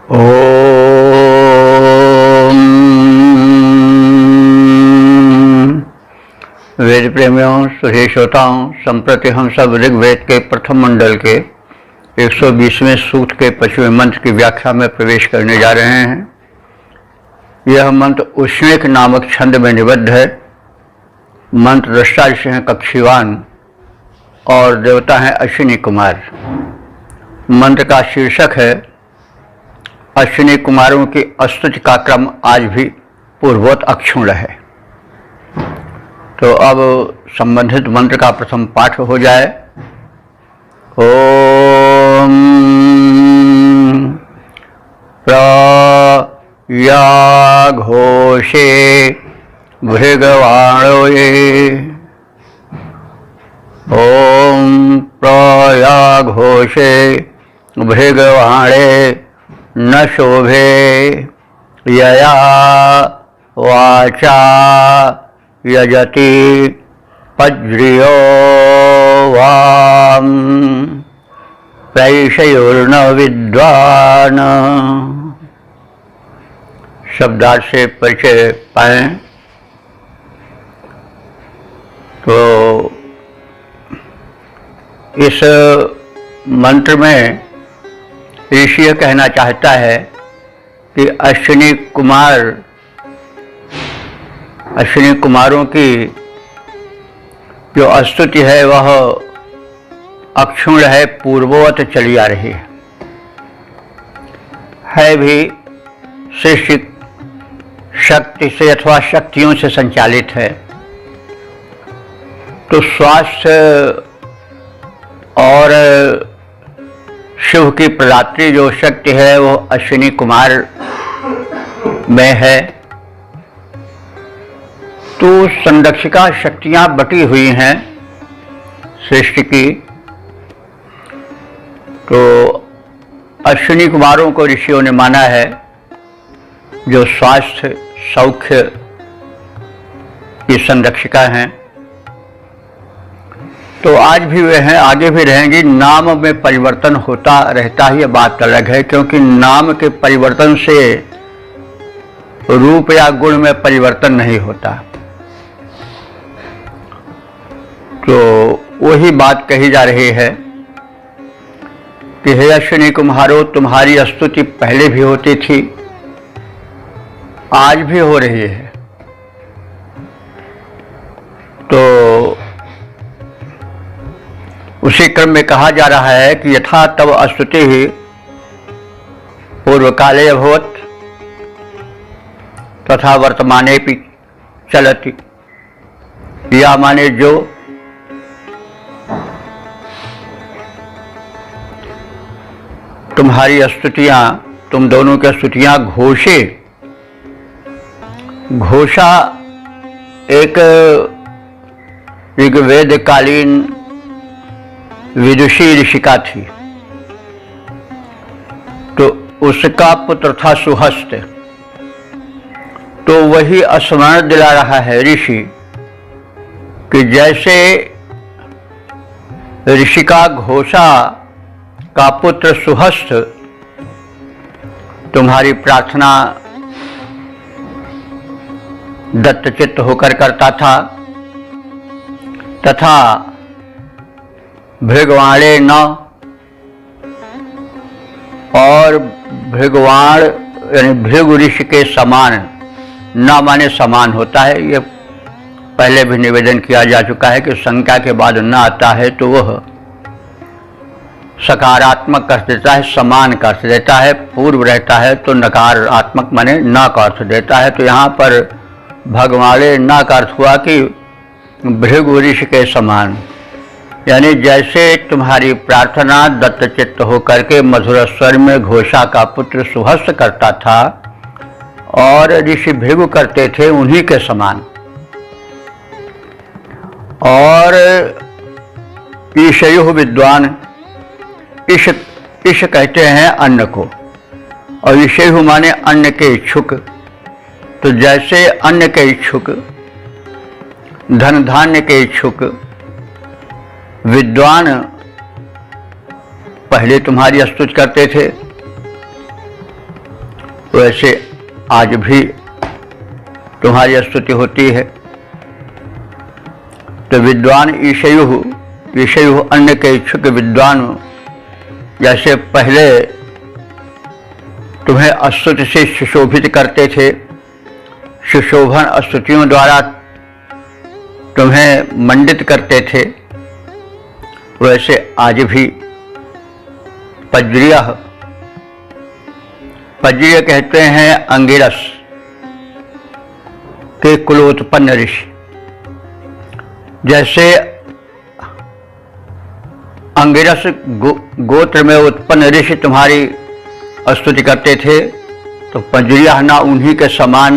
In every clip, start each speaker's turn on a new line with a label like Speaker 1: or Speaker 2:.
Speaker 1: ओम। वेद प्रेमियों, सुधी श्रोताओं, संप्रति हम सब ऋग्वेद के प्रथम मंडल के 120वें सूक्त के 25वें मंत्र की व्याख्या में प्रवेश करने जा रहे हैं। यह मंत्र उष्णेक नामक छंद में निबद्ध है। मंत्र दृष्टा ऋषि हैं कक्षीवान और देवता हैं अश्विनी कुमार। मंत्र का शीर्षक है अश्विनी कुमारों की स्तुति का क्रम आज भी पूर्ववत अक्षुण्ण है। तो अब संबंधित मंत्र का प्रथम पाठ हो जाए। ओम प्रयाघोषे भृगवाणोये। ओम प्रयाघोषे भृगवाणे न शोभे यया वाचा यजति पज्रियो वाम प्रैषयोर्न विद्वान। शब्दार्थ से परिचय पाएं तो इस मंत्र में ऋषि यह कहना चाहता है कि अश्विनी कुमारों की जो स्तुति है वह अक्षुण्ण है, पूर्ववत चली आ रही है भी सृष्टि शक्ति से अथवा शक्तियों से संचालित है। तो स्वास्थ्य और शुभ की प्रदात्री जो शक्ति है वो अश्विनी कुमार में है। तो संरक्षिका शक्तियां बटी हुई हैं सृष्टि की। तो अश्विनी कुमारों को ऋषियों ने माना है जो स्वास्थ्य सौख्य की संरक्षिका हैं। तो आज भी वे हैं, आगे भी रहेंगी। नाम में परिवर्तन होता रहता ही, ये बात अलग है, क्योंकि नाम के परिवर्तन से रूप या गुण में परिवर्तन नहीं होता। तो वही बात कही जा रही है कि हे अश्विनी कुम्हारो, तुम्हारी स्तुति पहले भी होती थी, आज भी हो रही है। तो उसी क्रम में कहा जा रहा है कि यथा तव स्तुति ही पूर्व काले अभवत् तथा वर्तमाने भी चलति। या माने जो तुम्हारी स्तुतियां, तुम दोनों की स्तुतियां घोषे। घोषा एक ऋग्वेद कालीन विदुषी ऋषिका थी। तो उसका पुत्र था सुहस्त। तो वही स्मरण दिला रहा है ऋषि कि जैसे ऋषिका घोषा का पुत्र सुहस्त तुम्हारी प्रार्थना दत्तचित्त होकर करता था, तथा भृगवाणे न, और भृगवाण यानी भृगु ऋषि के समान, न माने समान होता है। ये पहले भी निवेदन किया जा चुका है कि संख्या के बाद न आता है तो वह सकारात्मक अर्थ देता है, समान का अर्थ देता है। पूर्व रहता है तो नकारात्मक माने न का अर्थ देता है। तो यहाँ पर भगवाणे न का अर्थ हुआ कि भृगु ऋषि के समान, यानी जैसे तुम्हारी प्रार्थना दत्तचित्त होकर के मधुर स्वर में घोषा का पुत्र सुहस्त करता था और ऋषि भृगु करते थे, उन्हीं के समान। और ईशयुः विद्वान, ईश कहते हैं अन्न को, और ईशयुः माने अन्न के इच्छुक। तो जैसे अन्न के इच्छुक, धन धान्य के इच्छुक विद्वान पहले तुम्हारी स्तुति करते थे, वैसे आज भी तुम्हारी स्तुति होती है। तो विद्वान ईशयु अन्य के इच्छुक विद्वान जैसे पहले तुम्हें स्तुति से सुशोभित करते थे, सुशोभन स्तुतियों द्वारा तुम्हें मंडित करते थे, वैसे आज भी पज्रिय कहते हैं अंगिरस के कुलोत्पन्न ऋषि। जैसे अंगिरस गोत्र में उत्पन्न ऋषि तुम्हारी स्तुति करते थे, तो पज्रिय ना उन्हीं के समान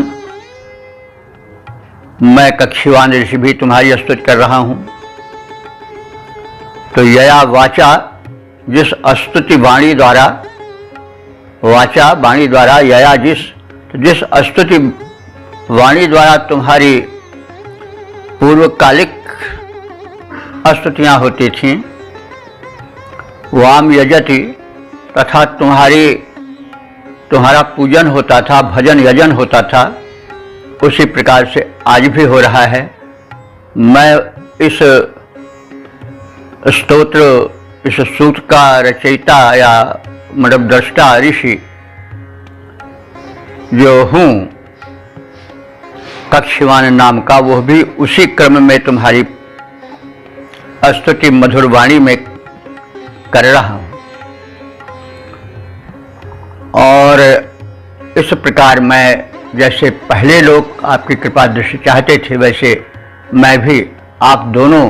Speaker 1: मैं कक्षीवान ऋषि भी तुम्हारी स्तुति कर रहा हूं। तो यया वाचा, जिस स्तुति वाणी द्वारा, वाचा वाणी द्वारा, यया जिस स्तुति वाणी द्वारा तुम्हारी पूर्वकालिक स्तुतियां होती थीं, वाम यजति, तथा तुम्हारा पूजन होता था, भजन यजन होता था, उसी प्रकार से आज भी हो रहा है। मैं इस स्तोत्र, इस सूत्र का रचयिता या मतलब दृष्टा ऋषि जो हूँ कक्षीवान नाम का, वह भी उसी क्रम में तुम्हारी स्तुति मधुर वाणी में कर रहा हूँ। और इस प्रकार मैं, जैसे पहले लोग आपकी कृपा दृष्टि चाहते थे, वैसे मैं भी आप दोनों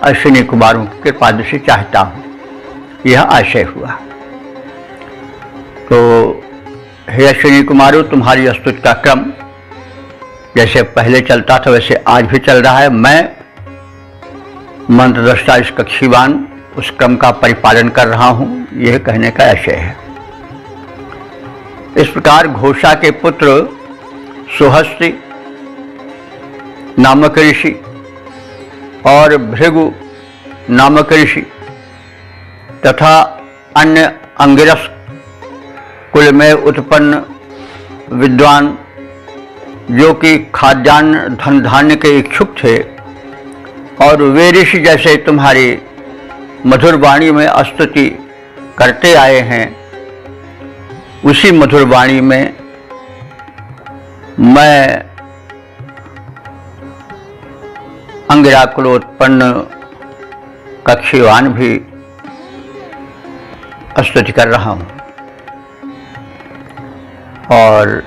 Speaker 1: अश्विनी कुमारों की कृपा दृष्टि चाहता हूँ। यह आशय हुआ। तो हे अश्विनी कुमारों, तुम्हारी स्तुति का क्रम जैसे पहले चलता था वैसे आज भी चल रहा है। मैं मंत्र दृष्टा इस कक्षीवान उस क्रम का परिपालन कर रहा हूं, यह कहने का आशय है। इस प्रकार घोषा के पुत्र सुहस्ति नामक ऋषि और भृगु नामक ऋषि तथा अन्य अंगिरस कुल में उत्पन्न विद्वान जो कि खाद्यान्न धन धान्य के इच्छुक थे, और वे ऋषि जैसे तुम्हारी मधुर वाणी में स्तुति करते आए हैं, उसी मधुर वाणी में मैं अंगिरा कुलोत्पन्न कक्षीवान भी स्तुति कर रहा हूं। और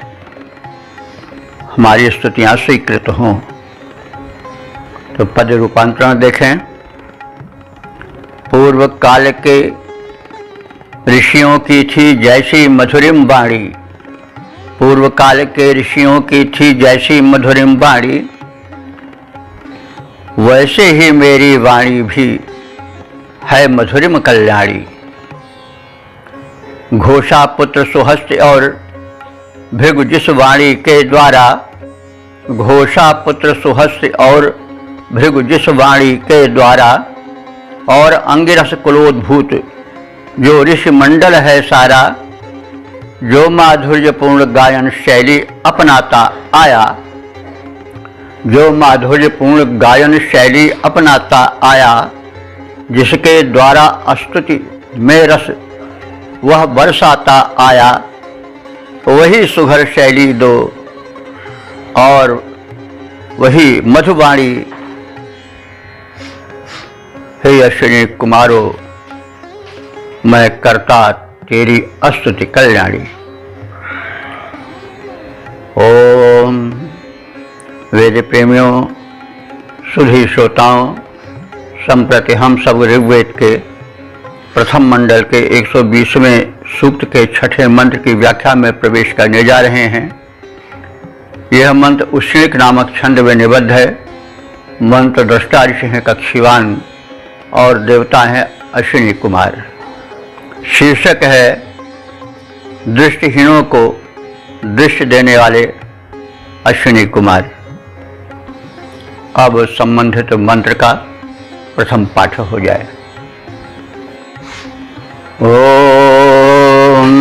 Speaker 1: हमारी स्तुतियां स्वीकृत हों। तो पद रूपांतरण देखें। पूर्व काल के ऋषियों की थी जैसी मधुरिम वाणी, पूर्व काल के ऋषियों की थी जैसी मधुरिम वाणी, वैसे ही मेरी वाणी भी है मधुरिम कल्याणी। घोषा पुत्र सुहस्ति और भृगु जिस वाणी के द्वारा, घोषा पुत्र सुहस्ति और भृगु जिस वाणी के द्वारा, और अंगिरस कुलोद्भूत जो ऋषि मंडल है सारा, जो माधुर्यपूर्ण गायन शैली अपनाता आया, जो माधुर्यपूर्ण गायन शैली अपनाता आया, जिसके द्वारा स्तुति में रस वह बरसाता आया, वही सुघर शैली दो और वही मधुवाणी। हे अश्विनी कुमारों, मैं करता तेरी स्तुति कल्याणी। ओम वेद प्रेमियों, सुधी श्रोताओं, संप्रति हम सब ऋग्वेद के प्रथम मंडल के 120वें सूक्त के 6ठे मंत्र की व्याख्या में प्रवेश करने जा रहे हैं। यह मंत्र उश्लिक नामक छंद में निबद्ध है। मंत्र दृष्टा ऋषि हैं कक्षीवान और देवता हैं अश्विनी कुमार। शीर्षक है दृष्टिहीनों को दृष्टि देने वाले अश्विनी कुमार। अब संबंधित मंत्र का प्रथम पाठ हो जाए। ओम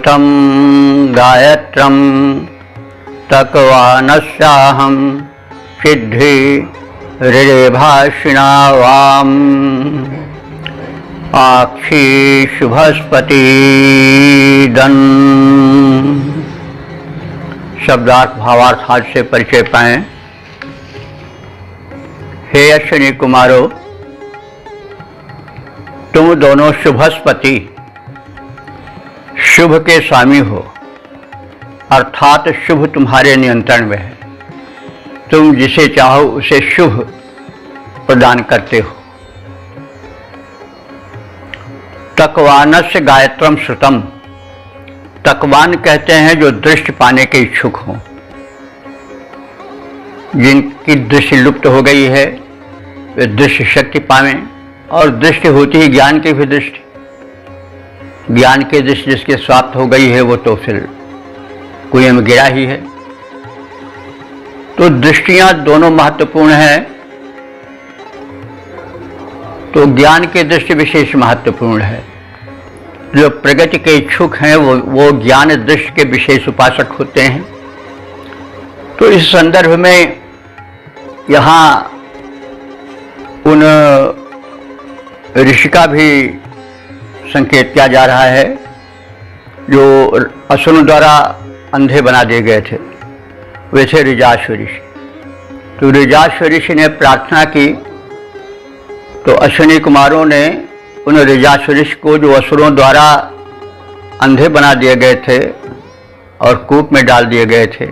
Speaker 1: श्रुतं गायत्रं तकवानस्याहं सिद्धि हृदयभाषिणा वाम आक्षी शुभस्पति दन। शब्दार्थ भावार्थ आज से परिचय पाएं। हे अश्विनी कुमारो, तुम दोनों शुभस्पति, शुभ के स्वामी हो, अर्थात शुभ तुम्हारे नियंत्रण में है। तुम जिसे चाहो उसे शुभ प्रदान करते हो। तकवानस्य गायत्रम श्रुतम, तकवान कहते हैं जो दृष्टि पाने के इच्छुक हों, जिनकी दृष्टि लुप्त हो गई है वे दृष्टि शक्ति पावें। और दृष्टि होती ही ज्ञान की भी दृष्टि, ज्ञान की दृष्टि जिसके स्वाप्त हो गई है वो तो फिर कुएं में गिरा ही है। तो दृष्टियां दोनों महत्वपूर्ण हैं। तो ज्ञान की दृष्टि विशेष महत्वपूर्ण है। जो प्रगति के इच्छुक हैं वो ज्ञान दृष्टि के विशेष उपासक होते हैं। तो इस संदर्भ में यहाँ उन ऋषि का भी संकेत किया जा रहा है जो असुरों द्वारा अंधे बना दिए गए थे। वे थे ऋजाश्व ऋषि। तो ऋजाश्व ऋषि ने प्रार्थना की तो अश्विनी कुमारों ने उन ऋजाश्व ऋषि को जो असुरों द्वारा अंधे बना दिए गए थे और कूप में डाल दिए गए थे,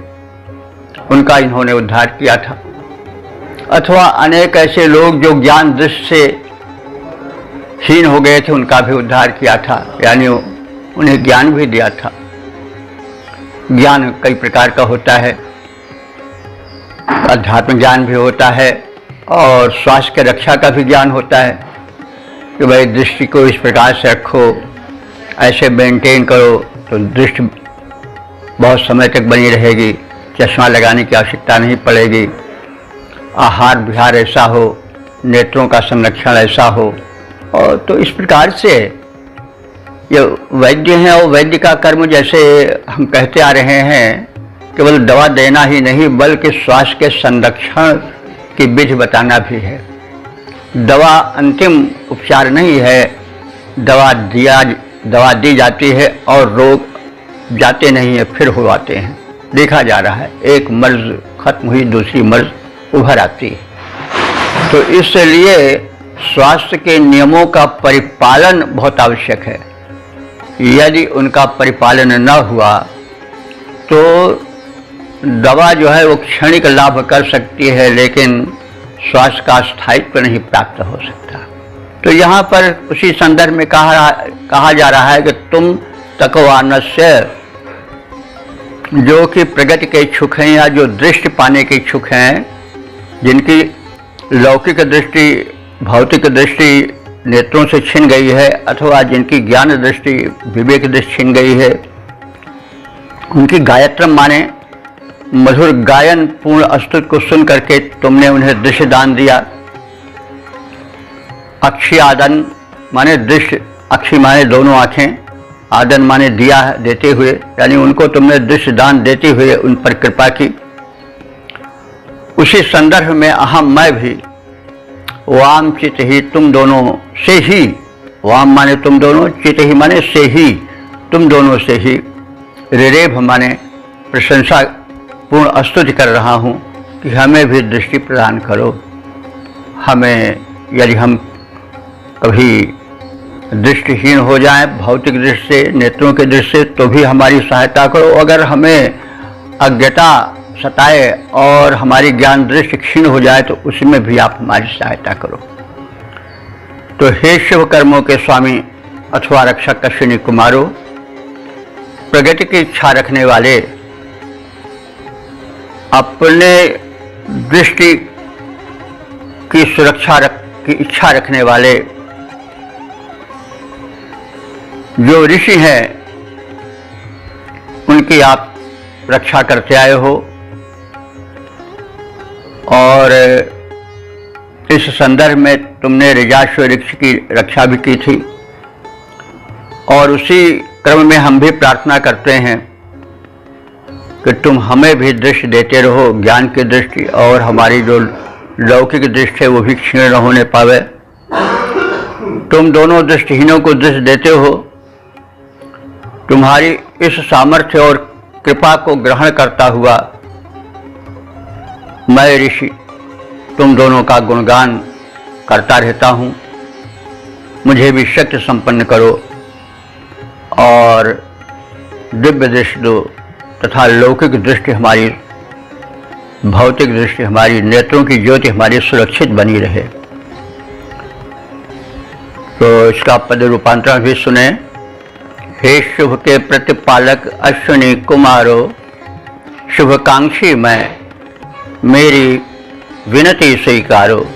Speaker 1: उनका इन्होंने उद्धार किया था। अथवा अनेक ऐसे लोग जो ज्ञान दृष्टि से हीन हो गए थे, उनका भी उद्धार किया था, यानी उन्हें ज्ञान भी दिया था। ज्ञान कई प्रकार का होता है, अध्यात्म ज्ञान भी होता है और स्वास्थ्य के रक्षा का भी ज्ञान होता है कि भाई दृष्टि को इस प्रकार से रखो, ऐसे मेंटेन करो तो दृष्टि बहुत समय तक बनी रहेगी, चश्मा लगाने की आवश्यकता नहीं पड़ेगी, आहार विहार ऐसा हो, नेत्रों का संरक्षण ऐसा हो। और तो इस प्रकार से ये वैद्य हैं और वैद्य का कर्म जैसे हम कहते आ रहे हैं केवल दवा देना ही नहीं बल्कि स्वास्थ्य के संरक्षण की विधि बताना भी है। दवा अंतिम उपचार नहीं है, दवा दी जाती है और रोग जाते नहीं है, फिर हो आते हैं। देखा जा रहा है एक मर्ज खत्म हुई दूसरी मर्ज उभर आती है। तो इसलिए स्वास्थ्य के नियमों का परिपालन बहुत आवश्यक है। यदि उनका परिपालन न हुआ तो दवा जो है वो क्षणिक लाभ कर सकती है लेकिन स्वास्थ्य का स्थायित्व नहीं प्राप्त हो सकता। तो यहाँ पर उसी संदर्भ में कहा जा रहा है कि तुम तकवानस्य, जो कि प्रगति के इच्छुक हैं या जो दृष्टि पाने के इच्छुक हैं, जिनकी लौकिक दृष्टि भौतिक दृष्टि नेत्रों से छिन गई है अथवा जिनकी ज्ञान दृष्टि विवेक दृष्टि छिन गई है, उनकी गायत्रम माने मधुर गायन पूर्ण अस्तुत को सुन करके तुमने उन्हें दृश्य दान दिया। अक्षी आदन माने दृश्य, अक्षी माने दोनों आंखें, आदन माने दिया देते हुए, यानी उनको तुमने दृश्य दान देते हुए उन पर कृपा की। उसी संदर्भ में अहम मैं भी वाम चित ही, तुम दोनों से ही, वाम माने तुम दोनों, चित ही माने से ही, तुम दोनों से ही, रिरेभ माने प्रशंसा पूर्ण स्तुति कर रहा हूँ कि हमें भी दृष्टि प्रदान करो। हमें यदि हम कभी दृष्टिहीन हो जाएं भौतिक दृष्टि से, नेत्रों के दृष्टि से, तो भी हमारी सहायता करो। अगर हमें अज्ञता सताए और हमारी ज्ञान दृष्टि क्षीण हो जाए तो उसमें भी आप हमारी सहायता करो। तो हे शिव कर्मों के स्वामी अथवा रक्षक अश्विनी कुमारों, प्रगति की इच्छा रखने वाले, अपने दृष्टि की सुरक्षा की इच्छा रखने वाले जो ऋषि हैं उनकी आप रक्षा करते आए हो। और इस संदर्भ में तुमने ऋजाश्व ऋषि की रक्षा भी की थी और उसी क्रम में हम भी प्रार्थना करते हैं कि तुम हमें भी दृष्टि देते रहो, ज्ञान की दृष्टि, और हमारी जो लौकिक दृष्टि है वो भी क्षीण न होने पावे। तुम दोनों दृष्टिहीनों को दृष्टि देते हो। तुम्हारी इस सामर्थ्य और कृपा को ग्रहण करता हुआ मैं ऋषि तुम दोनों का गुणगान करता रहता हूँ। मुझे भी शक्ति संपन्न करो और दिव्य दृष्टि दो तथा लौकिक दृष्टि हमारी, भौतिक दृष्टि हमारी, नेत्रों की ज्योति हमारी सुरक्षित बनी रहे। तो इसका पद रूपांतरण भी सुने। हे शुभ के प्रतिपालक अश्विनी कुमारो, शुभकांक्षी मैं मेरी विनती स्वीकारो।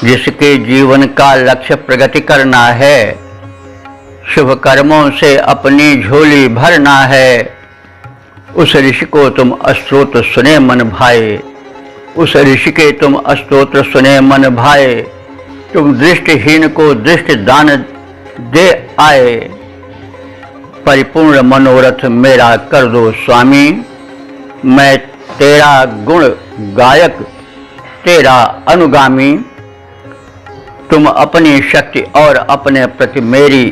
Speaker 1: जिसके जीवन का लक्ष्य प्रगति करना है, शुभ कर्मों से अपनी झोली भरना है, उस ऋषि को तुम स्तोत्र सुने मन भाए। उस ऋषि के तुम स्तोत्र सुने मन भाए। तुम दृष्टिहीन को दृष्टि दान दे आए। परिपूर्ण मनोरथ मेरा कर दो स्वामी। मैं तेरा गुण गायक, तेरा अनुगामी। तुम अपनी शक्ति और अपने प्रति मेरी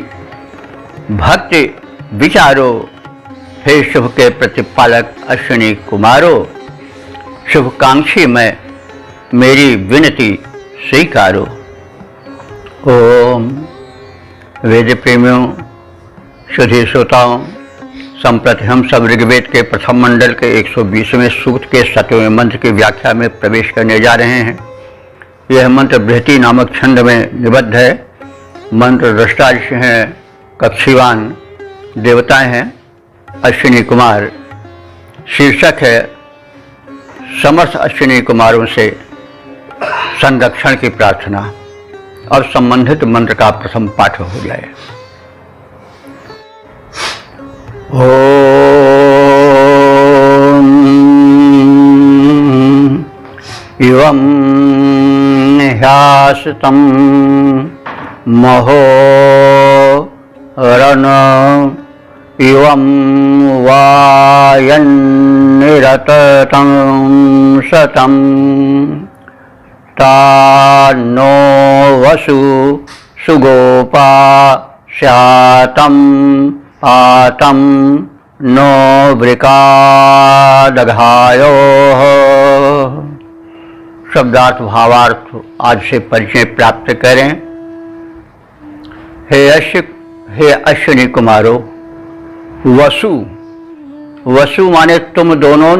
Speaker 1: भक्ति विचारो। हे शुभ के प्रतिपालक अश्विनी कुमारो, शुभकांक्षी मैं मेरी विनती स्वीकारो। ओम। वेद प्रेमियों, शुद्धि श्रोताओं, संप्रति हम सब ऋग्वेद के प्रथम मंडल के 120वें सूक्त के 7वें मंत्र की व्याख्या में प्रवेश करने जा रहे हैं। यह मंत्र बृहति नामक छंद में निबद्ध है। मंत्र दृष्टा ऋषि हैं, कक्षीवान देवताएं हैं, अश्विनी कुमार। शीर्षक है समर्थ अश्विनी कुमारों से संरक्षण की प्रार्थना। और संबंधित मंत्र का प्रथम पाठ हो जाए। ओम इवं ह्यासतं महो रण इवं वायन्निरततं शतं तान्नो वसु सुगोपा स्यातं आतं नो वृकादघायो। शब्दार्थ भावार्थ आज से परिचय प्राप्त करें। हे अश्विनी कुमारो, वसु, वसु माने तुम दोनों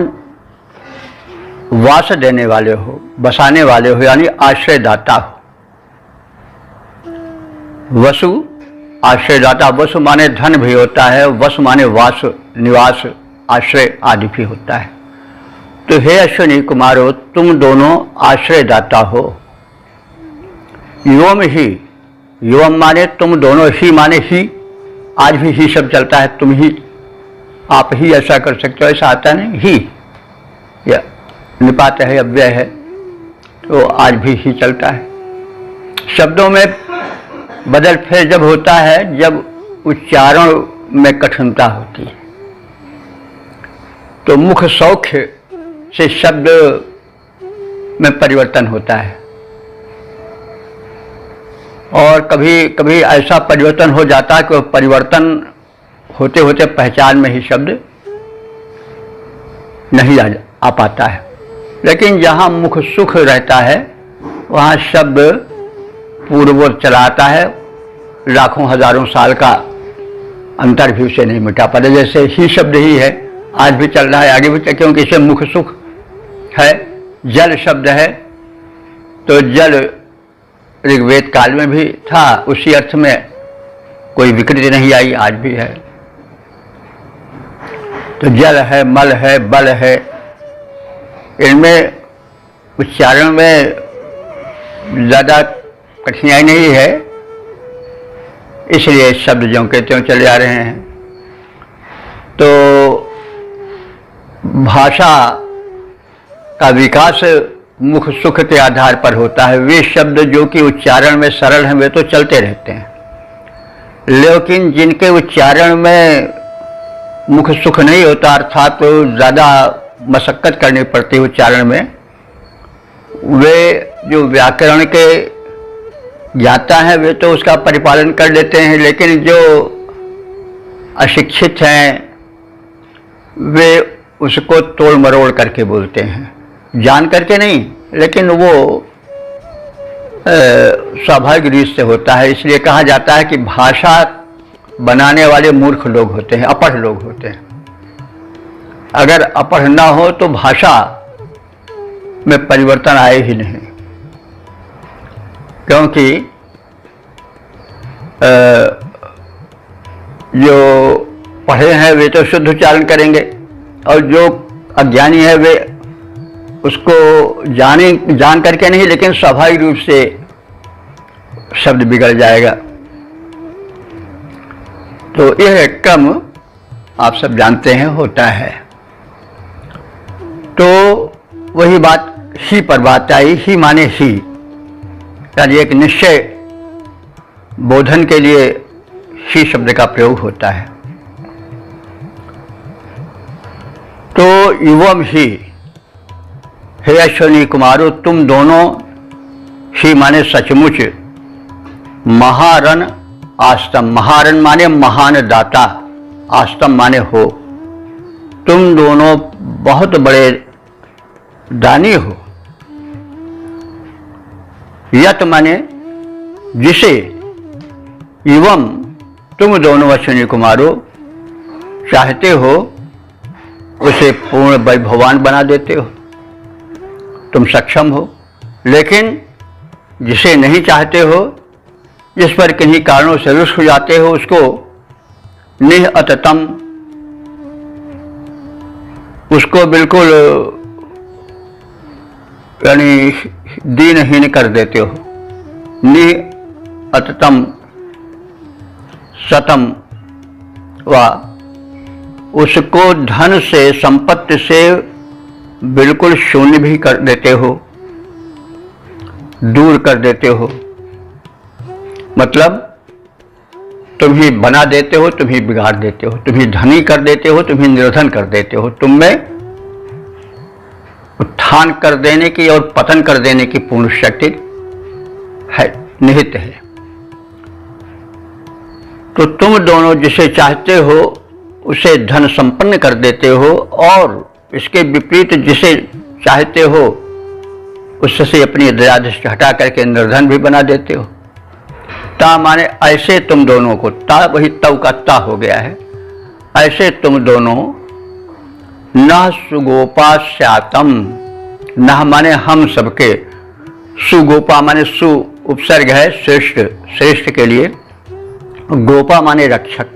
Speaker 1: वास देने वाले हो, बसाने वाले हो, यानी आश्रयदाता हो। वसु आश्रयदाता। वसु माने धन भी होता है, वसु माने वास, निवास, आश्रय आदि भी होता है। तो हे अश्विनी कुमारो, तुम दोनों आश्रयदाता हो। युवम ही, युवम माने तुम दोनों, ही माने ही, आज भी ही शब्द चलता है। तुम ही, आप ही ऐसा कर सकते हो, ऐसा आता नहीं। ही या निपात है, अव्यय है, तो आज भी ही चलता है। शब्दों में बदल फेर जब होता है, जब उच्चारण में कठिनता होती है। तो मुख सौख्य से शब्द में परिवर्तन होता है, और कभी कभी ऐसा परिवर्तन हो जाता है कि परिवर्तन होते होते पहचान में ही शब्द नहीं आ पाता है। लेकिन जहाँ मुख सुख रहता है वहाँ शब्द पूर्ववत चलाता है। लाखों हजारों साल का अंतर भी उसे नहीं मिटा पाता। जैसे ही शब्द ही है, आज भी चल रहा है, आगे भी चल, क्योंकि इसे मुख सुख है। जल शब्द है, तो जल ऋग्वेद काल में भी था, उसी अर्थ में कोई विकृति नहीं आई, आज भी है। तो जल है, मल है, बल है, इनमें उच्चारण में ज़्यादा कठिनाई नहीं है, इसलिए शब्द ज्यों के त्यों चले आ रहे हैं। तो भाषा का विकास मुख सुख के आधार पर होता है। वे शब्द जो कि उच्चारण में सरल हैं वे तो चलते रहते हैं, लेकिन जिनके उच्चारण में मुख सुख नहीं होता, अर्थात तो ज़्यादा मशक्कत करनी पड़ती है उच्चारण में, वे जो व्याकरण के ज्ञाता हैं वे तो उसका परिपालन कर लेते हैं, लेकिन जो अशिक्षित हैं वे उसको तोड़ मरोड़ करके बोलते हैं, जान करके नहीं, लेकिन वो स्वाभाविक रीत से होता है। इसलिए कहा जाता है कि भाषा बनाने वाले मूर्ख लोग होते हैं, अपढ़ लोग होते हैं। अगर अपढ़ ना हो तो भाषा में परिवर्तन आए ही नहीं, क्योंकि जो पढ़े हैं वे तो शुद्ध उच्चारण करेंगे और जो अज्ञानी है वे उसको जान करके नहीं, लेकिन स्वाभाविक रूप से शब्द बिगड़ जाएगा। तो यह क्रम आप सब जानते हैं होता है। तो वही बात ही पर बात आई, ही माने ही, यानी एक निश्चय बोधन के लिए ही शब्द का प्रयोग होता है। तो युवम ही, हे अश्विनी कुमारो, तुम दोनों, ही माने सचमुच, महारन आस्तम, महारन माने महान दाता, आस्तम माने हो, तुम दोनों बहुत बड़े दानी हो। यत माने जिसे, एवं तुम दोनों अश्विनी कुमारों चाहते हो उसे पूर्ण वैभवान बना देते हो, तुम सक्षम हो। लेकिन जिसे नहीं चाहते हो, जिस पर किन्हीं कारणों से रुष्ट हो जाते हो, उसको निहअततम, उसको बिल्कुल यानी दीनहीन कर देते हो। निहअततम सतम व उसको धन से, संपत्ति से बिल्कुल शून्य भी कर देते हो, दूर कर देते हो। मतलब तुम ही बना देते हो, तुम ही बिगाड़ देते हो, तुम ही धनी कर देते हो, तुम ही निर्धन कर देते हो। तुम में उत्थान कर देने की और पतन कर देने की पूर्ण शक्ति है, निहित है। तो तुम दोनों जिसे चाहते हो उसे धन संपन्न कर देते हो, और इसके विपरीत जिसे चाहते हो उससे अपनी दया दृष्टि हटा करके निर्धन भी बना देते हो। ता माने ऐसे तुम दोनों को, ता वही तव का ता हो गया है, ऐसे तुम दोनों न सुगोपा स्यातम, न माने हम सबके, सुगोपा माने सु उपसर्ग है श्रेष्ठ, श्रेष्ठ के लिए, गोपा माने रक्षक।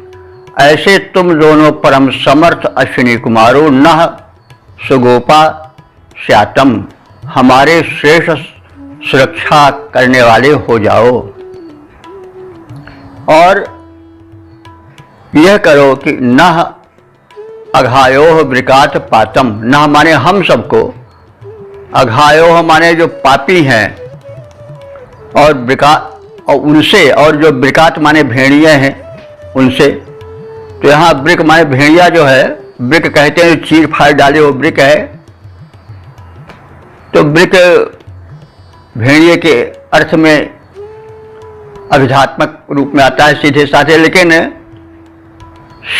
Speaker 1: ऐसे तुम दोनों परम समर्थ अश्विनी कुमारों न सुगोपा स्यातम, हमारे श्रेष्ठ सुरक्षा करने वाले हो जाओ। और यह करो कि न अघायोह वृकात पातम, न माने हम सबको, अघायोह माने जो पापी हैं, और वृकात और उनसे, और जो वृकात माने भेड़िए हैं उनसे। तो यहाँ वृक माने भेड़िया जो है, वृक कहते हैं चीर फाड़ डाले वो वृक है। तो वृक भेड़िए के अर्थ में अभिधात्मक रूप में आता है सीधे साधे, लेकिन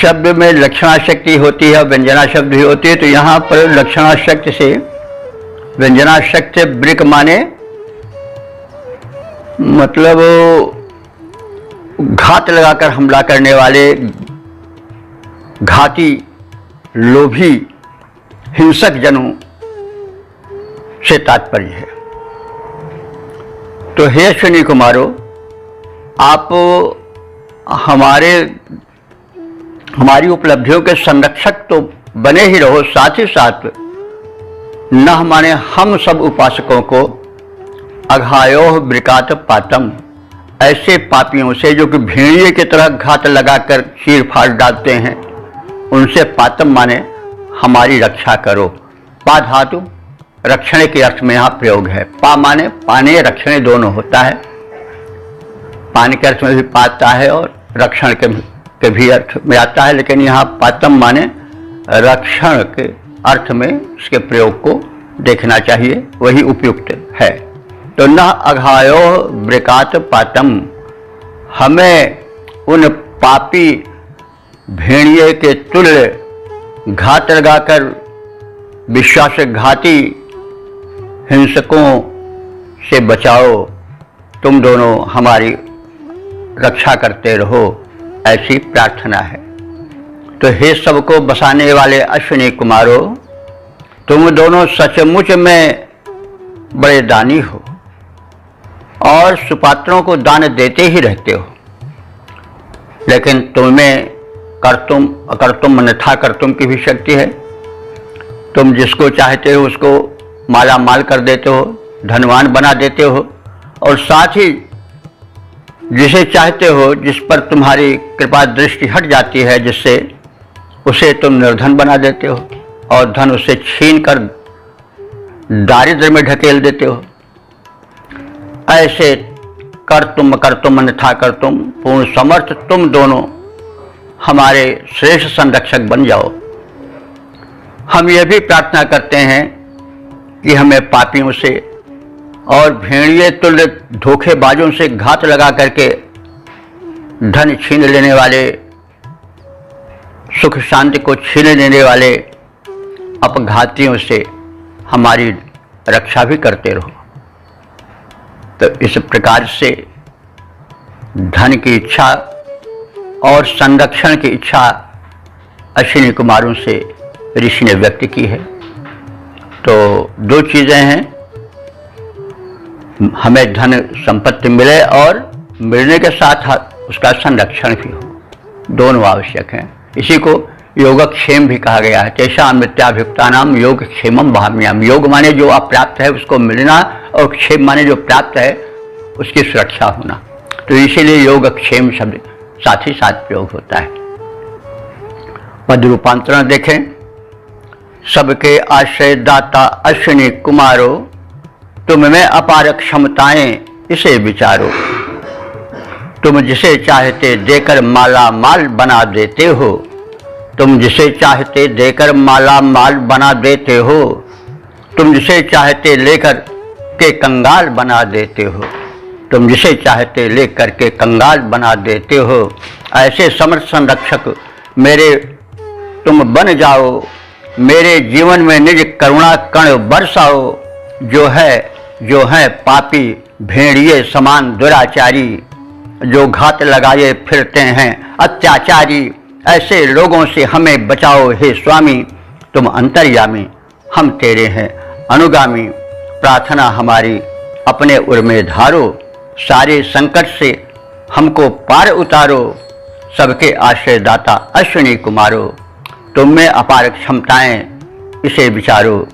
Speaker 1: शब्द में लक्षणा शक्ति होती है, व्यंजना शब्द भी होती है। तो यहाँ पर लक्षणा शक्ति से, व्यंजना शक्ति से वृक माने मतलब घात लगाकर हमला करने वाले, घाती, लोभी, हिंसक जनों से तात्पर्य है। तो हे अश्विनी कुमारों, आप हमारी उपलब्धियों के संरक्षक तो बने ही रहो, साथ ही साथ न माने हम सब उपासकों को अघायोह वृकात पातम, ऐसे पापियों से जो कि भेड़िए की तरह घात लगाकर चीर फाड़ डालते हैं, उनसे पातम माने हमारी रक्षा करो। पा धातु रक्षण के अर्थ में यहाँ प्रयोग है। पा माने पाने, रक्षण दोनों होता है। पाने के अर्थ में भी पाता है और रक्षण के भी अर्थ में आता है, लेकिन यहाँ पातम माने रक्षण के अर्थ में इसके प्रयोग को देखना चाहिए, वही उपयुक्त है। तो न अघायो ब्रिकात पातम, हमें उन पापी भेड़िए के तुल्य घात लगाकर विश्वासघाती हिंसकों से बचाओ, तुम दोनों हमारी रक्षा करते रहो, ऐसी प्रार्थना है। तो हे सबको बसाने वाले अश्विनी कुमारों, तुम दोनों सचमुच में बड़े दानी हो और सुपात्रों को दान देते ही रहते हो, लेकिन तुम्हें कर्तुम अकर्तुम अन्यथा कर्तुम की भी शक्ति है। तुम जिसको चाहते हो उसको माला माल कर देते हो, धनवान बना देते हो, और साथ ही जिसे चाहते हो, जिस पर तुम्हारी कृपा दृष्टि हट जाती है, जिससे उसे तुम निर्धन बना देते हो और धन उसे छीन कर दारिद्र्य में ढकेल देते हो। ऐसे कर्तुम अकर्तुम अन्यथा कर्तुम पूर्ण समर्थ तुम दोनों हमारे श्रेष्ठ संरक्षक बन जाओ। हम यह भी प्रार्थना करते हैं कि हमें पापियों से और भेड़िए तुल्य धोखेबाजों से घात लगा करके धन छीन लेने वाले, सुख शांति को छीन लेने वाले अपघातियों से हमारी रक्षा भी करते रहो। तो इस प्रकार से धन की इच्छा और संरक्षण की इच्छा अश्विनी कुमारों से ऋषि ने व्यक्त की है। तो दो चीजें हैं, हमें धन संपत्ति मिले और मिलने के साथ उसका संरक्षण भी हो, दोनों आवश्यक हैं। इसी को योगक्षेम भी कहा गया है। तेषां मिथ्याभियुक्तानां योगक्षेमं वहाम्यहम्। योग माने जो अप्राप्त है उसको मिलना, और क्षेम माने जो प्राप्त है उसकी सुरक्षा होना। तो इसीलिए योगक्षेम शब्द साथ ही साथ प्रयोग होता है। पद रूपांतरण देखें। सबके आश्रय दाता अश्विनी कुमारो, तुम में अपार क्षमताएं इसे विचारो। तुम जिसे चाहते देकर माला माल बना देते हो, तुम जिसे चाहते देकर माला माल बना देते हो, तुम जिसे चाहते लेकर के कंगाल बना देते हो, तुम जिसे चाहते लेकर के कंगाल बना देते हो। ऐसे समर्थ संरक्षक मेरे तुम बन जाओ, मेरे जीवन में निज करुणा कण बरसाओ। जो है पापी भेड़िए समान दुराचारी, जो घात लगाए फिरते हैं अत्याचारी, ऐसे लोगों से हमें बचाओ हे स्वामी। तुम अंतर्यामी, हम तेरे हैं अनुगामी। प्रार्थना हमारी अपने उर में धारो, सारे संकट से हमको पार उतारो। सबके आश्रयदाता अश्विनी कुमारो, तुम में अपार क्षमताएं इसे विचारो।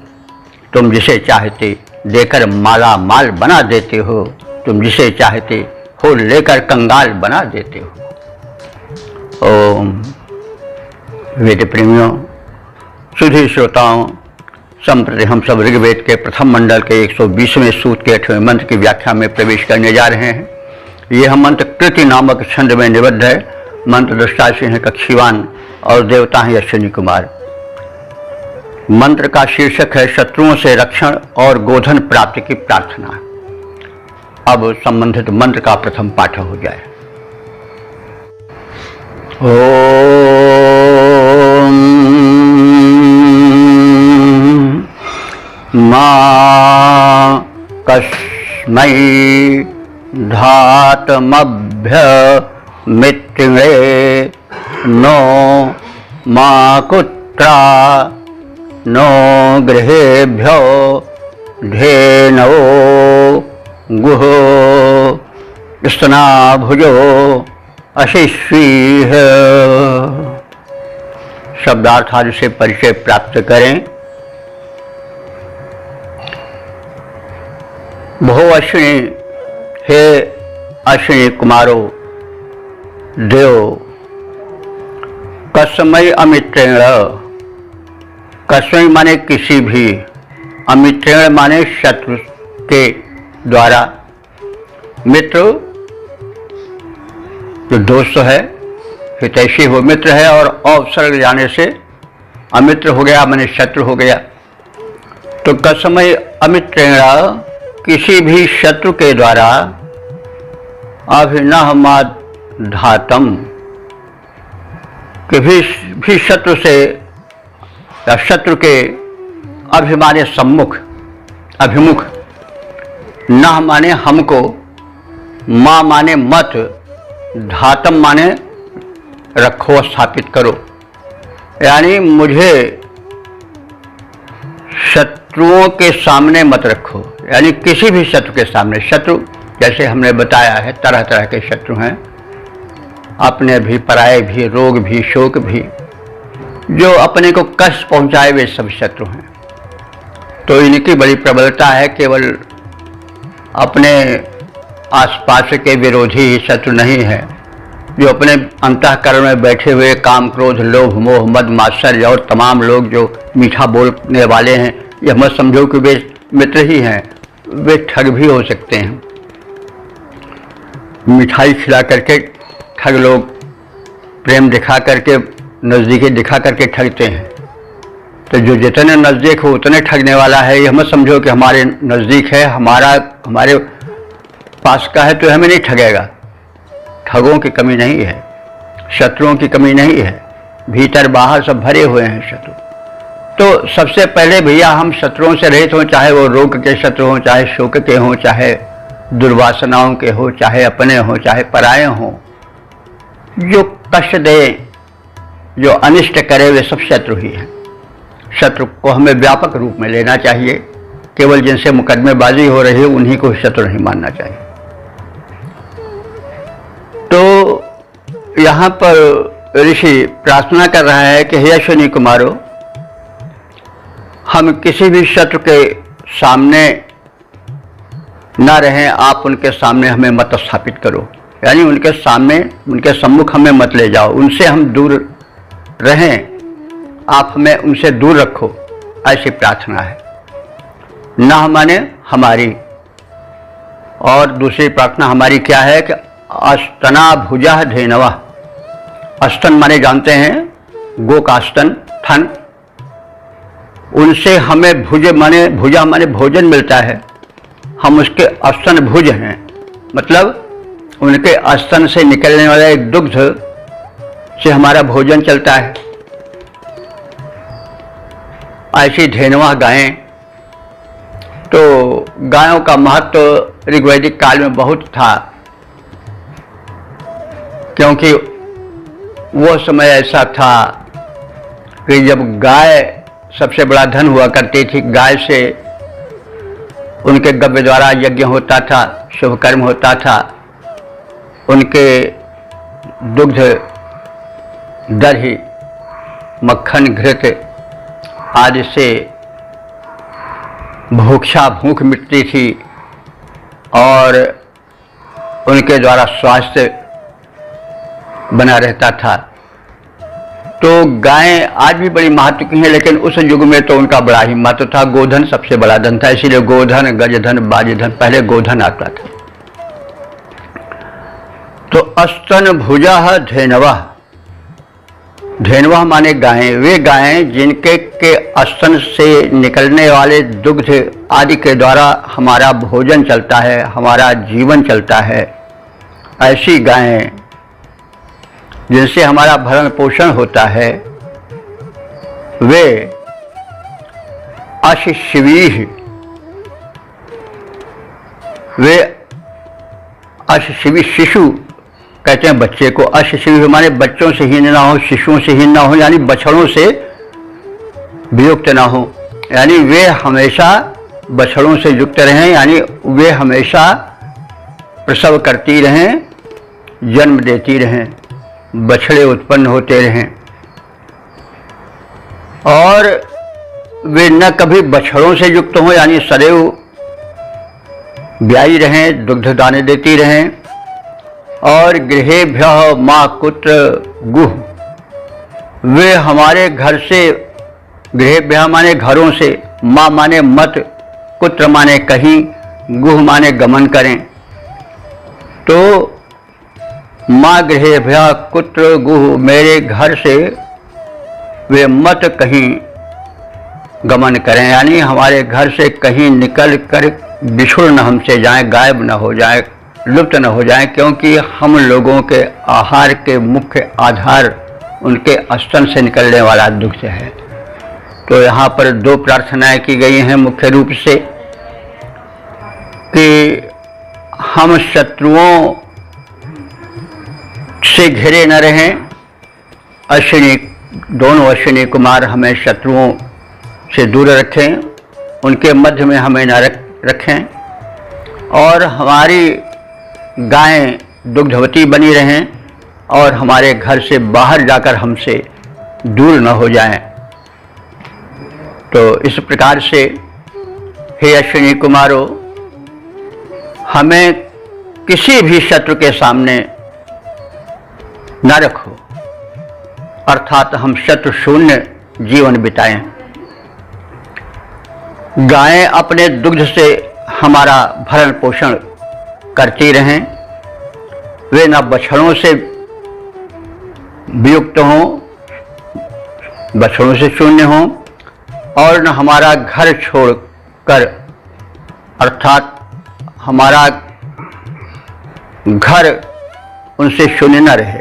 Speaker 1: तुम जिसे चाहते देकर माला माल बना देते हो, तुम जिसे चाहते हो लेकर कंगाल बना देते हो। ओम। वेद प्रेमियों, सुधी श्रोताओं, संप्रति हम सब ऋग्वेद के प्रथम मंडल के 120वें सूक्त के 8वें मंत्र की व्याख्या में प्रवेश करने जा रहे हैं। यह मंत्र कृति नामक छंद में निबद्ध है। मंत्र दृष्टा से हैं कक्षीवान और देवता हैं अश्विनी कुमार। मंत्र का शीर्षक है शत्रुओं से रक्षण और गोधन प्राप्ति की प्रार्थना। अब संबंधित मंत्र का प्रथम पाठ हो जाए। ओम मा कस्मै धातमभ्य मित्रे नो मा कुत्रा नो गृहेभ्यो धेनवो गुह स्तनाभुजो अशिश्वीः। शब्दार्थ आदि से परिचय प्राप्त करें। बहु अश्विनी, हे अश्विनी कुमारो देव, कस्मै अमित्रेण, कस्मै माने किसी भी, अमित्रेण माने शत्रु के द्वारा, मित्र जो दोस्त है, हितैषी वो मित्र है, और अवसर जाने से अमित्र हो गया, माने शत्रु हो गया। तो कसमय अमित्रेण, किसी भी शत्रु के द्वारा अभिनहमाधातम, किसी भी शत्रु से या शत्रु के अभिमाने सम्मुख, अभिमुख, न माने हमको, मां माने मत, धातम माने रखो, स्थापित करो, यानी मुझे शत्रुओं के सामने मत रखो। यानी किसी भी शत्रु के सामने, शत्रु जैसे हमने बताया है तरह तरह के शत्रु हैं, अपने भी पराये भी, रोग भी, शोक भी, जो अपने को कष्ट पहुंचाए वे सब शत्रु हैं। तो इनकी बड़ी प्रबलता है, केवल अपने आसपास के विरोधी ही शत्रु नहीं है, जो अपने अंतःकरण में बैठे हुए काम, क्रोध, लोभ, मोह, मद, मात्सर्य और तमाम लोग जो मीठा बोलने वाले हैं, यह मत समझो कि वे मित्र ही हैं, वे ठग भी हो सकते हैं। मिठाई खिला करके ठग लोग, प्रेम दिखा करके, नज़दीकी दिखा करके ठगते हैं। तो जो जितने नज़दीक हो उतने ठगने वाला है। यह मत समझो कि हमारे नज़दीक है, हमारे पास का है तो हमें नहीं ठगेगा। ठगों की कमी नहीं है, शत्रुओं की कमी नहीं है, भीतर बाहर सब भरे हुए हैं शत्रु। तो सबसे पहले भैया हम शत्रुओं से रहित हों, चाहे वो रोग के शत्रु हों, चाहे शोक के हों, चाहे दुर्वासनाओं के हो, चाहे अपने हों, चाहे पराये हों। जो कष्ट दे, जो अनिष्ट करे, वे सब शत्रु ही हैं। शत्रु को हमें व्यापक रूप में लेना चाहिए, केवल जिनसे मुकदमेबाजी हो रही है उन्हीं को शत्रु नहीं मानना चाहिए। तो यहाँ पर ऋषि प्रार्थना कर रहा है कि हे अश्विनी कुमारों, हम किसी भी शत्रु के सामने न रहें, आप उनके सामने हमें मत स्थापित करो, यानी उनके सामने, उनके सम्मुख हमें मत ले जाओ, उनसे हम दूर रहें, आप हमें उनसे दूर रखो, ऐसी प्रार्थना है। न माने हमारी, और दूसरी प्रार्थना हमारी क्या है कि अस्तना भुजा धेनवा। अस्तन माने जानते हैं, गो का स्तन, थन, उनसे हमें भुज माने, भुजा माने भोजन मिलता है, हम उसके अस्तन भुज हैं, मतलब उनके स्तन से निकलने वाला एक दुग्ध से हमारा भोजन चलता है। ऐसी धेनवा गायें। तो गायों का महत्व ऋग्वैदिक काल में बहुत था, क्योंकि वो समय ऐसा था कि जब गाय सबसे बड़ा धन हुआ करती थी, गाय से उनके गव्य द्वारा यज्ञ होता था, शुभ कर्म होता था, उनके दुग्ध, दही, मक्खन, घृत आदि से भूख मिटती थी, और उनके द्वारा स्वास्थ्य बना रहता था। तो गायें आज भी बड़ी महत्व की हैं, लेकिन उस युग में तो उनका बड़ा ही महत्व था। गोधन सबसे बड़ा धन था, इसीलिए गोधन, गजधन, बाजधन, पहले गोधन आता था। तो अस्तन भुजा धेनवा, धेनवा माने गायें, वे गायें जिनके के स्तन से निकलने वाले दुग्ध आदि के द्वारा हमारा भोजन चलता है, हमारा जीवन चलता है। ऐसी गायें जिनसे हमारा भरण पोषण होता है, वे अशिशिवीह, वे अशिशिवी, शिशु कहते हैं बच्चे को। अशिशिवी माने बच्चों से हीन ना हो, शिशुओं से हीन ना हो, यानी बछड़ों से वियुक्त ना हो, यानी वे हमेशा बछड़ों से युक्त रहें, यानी वे हमेशा प्रसव करती रहें, जन्म देती रहें, बछड़े उत्पन्न होते रहें, और वे न कभी बछड़ों से युक्त हों, यानी सदैव ब्याई रहें, दुग्ध दाने देती रहें। और गृहेभ्यः माँ कुत्र गुह, वे हमारे घर से, गृहेभ्यः माने घरों से, माँ माने मत, कुत्र माने कहीं, गुह माने गमन करें। तो माँ गृहे भया कुत्र गुह, मेरे घर से वे मत कहीं गमन करें, यानी हमारे घर से कहीं निकल कर बिछुड़ न हमसे जाएं, गायब न हो जाएं, लुप्त न हो जाएं, क्योंकि हम लोगों के आहार के मुख्य आधार उनके स्तन से निकलने वाला दुग्ध है। तो यहाँ पर दो प्रार्थनाएं की गई हैं मुख्य रूप से कि हम शत्रुओं से घिरे न रहें, दोनों अश्विनी कुमार हमें शत्रुओं से दूर रखें, उनके मध्य में हमें न रखें, और हमारी गायें दुग्धवती बनी रहें और हमारे घर से बाहर जाकर हमसे दूर न हो जाएं। तो इस प्रकार से हे अश्विनी कुमारों, हमें किसी भी शत्रु के सामने न रखो, अर्थात हम शत्रु शून्य जीवन बिताएं। गायें अपने दुग्ध से हमारा भरण पोषण करती रहें, वे न बछड़ों से वियुक्त हों, बछड़ों से शून्य हों, और न हमारा घर छोड़कर, अर्थात हमारा घर उनसे शून्य न रहे,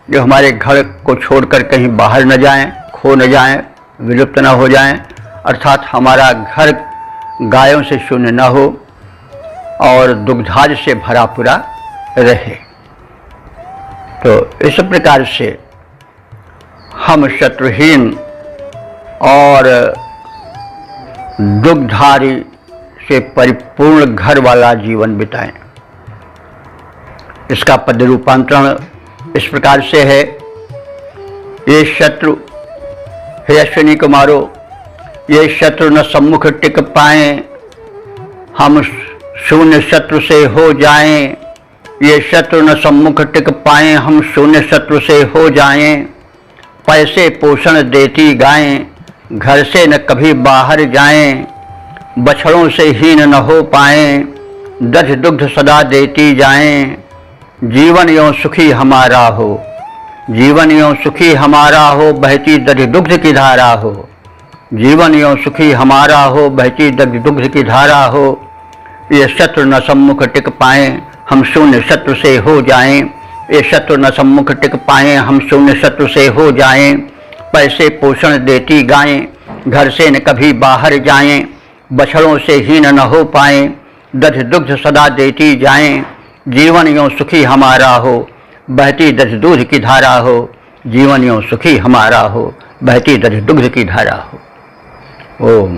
Speaker 1: जो हमारे घर को छोड़कर कहीं बाहर न जाएं, खो न जाएं, विलुप्त न हो जाएं, अर्थात हमारा घर गायों से शून्य न हो और दुग्धाज से भरा पूरा रहे। तो इस प्रकार से हम शत्रुहीन और दुग्धारी से परिपूर्ण घर वाला जीवन बिताएं। इसका पद रूपांतरण इस प्रकार से है, ये शत्रु, हे अश्विनी कुमारों, ये शत्रु न सम्मुख टिक पाएं, हम शून्य शत्रु से हो जाएं। ये शत्रु न सम्मुख टिक पाएं, हम शून्य शत्रु से हो जाएं। पैसे पोषण देती गायें, घर से न कभी बाहर जाएं। बछड़ों से हीन न हो पाएं, दध दुग्ध सदा देती जाएं। जीवन यों सुखी हमारा हो, जीवन यों सुखी हमारा हो, बहती दध दुग्ध की धारा हो। जीवन यों सुखी हमारा हो, बहती दध दुग्ध की धारा हो। ये शत्रु न सम्मुख टिक पाएं, हम शून्य शत्रु से हो जाएं। ये शत्रु न सम्मुख टिक पाएं, हम शून्य शत्रु से हो जाएं। पैसे पोषण देती गायें, घर से न कभी बाहर जाएं। बछड़ों से हीन न हो पाएं, दध दुग्ध सदा देती जाएं। जीवन यों सुखी हमारा हो, बहती दध दूध की धारा हो। जीवन यों सुखी हमारा हो, बहती दध दुग्ध की धारा हो। ओम।